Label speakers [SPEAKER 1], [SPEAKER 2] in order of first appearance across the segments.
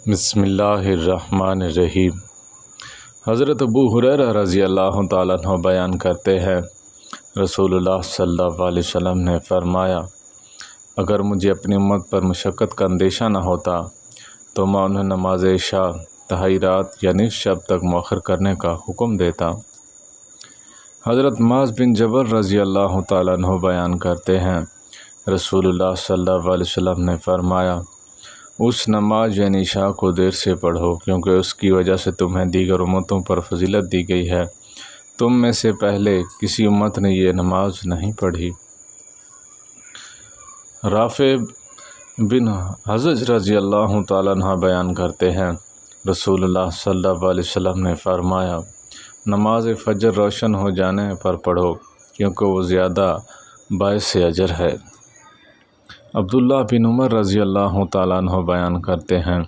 [SPEAKER 1] بسم اللہ الرحمن الرحیم۔ حضرت ابو ہریرہ رضی اللہ تعالیٰ عنہ بیان کرتے ہیں، رسول اللہ صلی اللہ علیہ وسلم نے فرمایا، اگر مجھے اپنی امت پر مشقت کا اندیشہ نہ ہوتا تو میں انہیں نماز عشاء تہائی رات یا نصف شب تک مؤخر کرنے کا حکم دیتا۔ حضرت معاذ بن جبل رضی اللہ تعالیٰ عنہ بیان کرتے ہیں، رسول اللہ صلی اللہ علیہ وسلم نے فرمایا، اس نماز یعنی عشاء کو دیر سے پڑھو، کیونکہ اس کی وجہ سے تمہیں دیگر امتوں پر فضیلت دی گئی ہے، تم میں سے پہلے کسی امت نے یہ نماز نہیں پڑھی۔ رافع بن حجر رضی اللہ تعالیٰ عنہ بیان کرتے ہیں، رسول اللہ صلی اللہ علیہ وسلم نے فرمایا، نماز فجر روشن ہو جانے پر پڑھو، کیونکہ وہ زیادہ باعث اجر ہے۔ عبداللہ بن عمر رضی اللہ تعالیٰ عنہ بیان کرتے ہیں،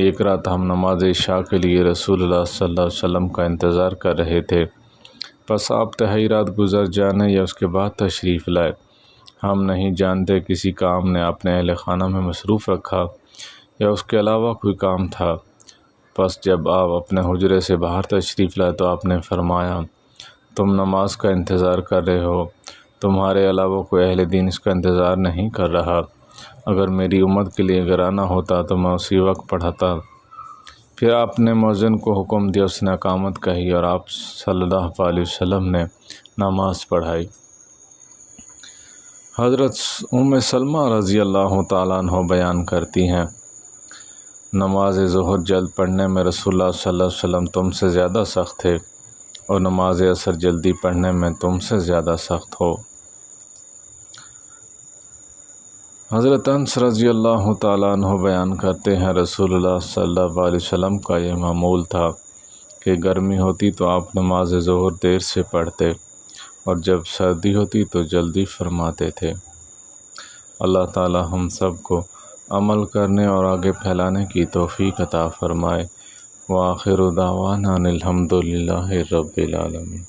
[SPEAKER 1] ایک رات ہم نماز عشاء کے لیے رسول اللہ صلی اللہ علیہ وسلم کا انتظار کر رہے تھے، پس آپ تہائی رات گزر جانے یا اس کے بعد تشریف لائے۔ ہم نہیں جانتے کسی کام نے اپنے اہل خانہ میں مصروف رکھا یا اس کے علاوہ کوئی کام تھا، پس جب آپ اپنے حجرے سے باہر تشریف لائے تو آپ نے فرمایا، تم نماز کا انتظار کر رہے ہو، تمہارے علاوہ کوئی اہل دین اس کا انتظار نہیں کر رہا، اگر میری امت کے لیے اگر آنا ہوتا تو میں اسی وقت پڑھاتا۔ پھر آپ نے مؤذن کو حکم دیا، اس نے اقامت کہی اور آپ صلی اللہ علیہ وسلم نے نماز پڑھائی۔ حضرت ام سلمہ رضی اللہ تعالیٰ عنہ بیان کرتی ہیں، نماز ظہر جلد پڑھنے میں رسول اللہ صلی اللہ علیہ وسلم تم سے زیادہ سخت تھے، اور نماز عصر جلدی پڑھنے میں تم سے زیادہ سخت ہو۔ حضرت انس رضی اللہ تعالیٰ عنہ بیان کرتے ہیں، رسول اللہ صلی اللہ علیہ وسلم کا یہ معمول تھا کہ گرمی ہوتی تو آپ نماز ظہر دیر سے پڑھتے، اور جب سردی ہوتی تو جلدی فرماتے تھے۔ اللہ تعالی ہم سب کو عمل کرنے اور آگے پھیلانے کی توفیق عطا فرمائے۔ وآخر دعوانا الحمد للہ رب العالمین۔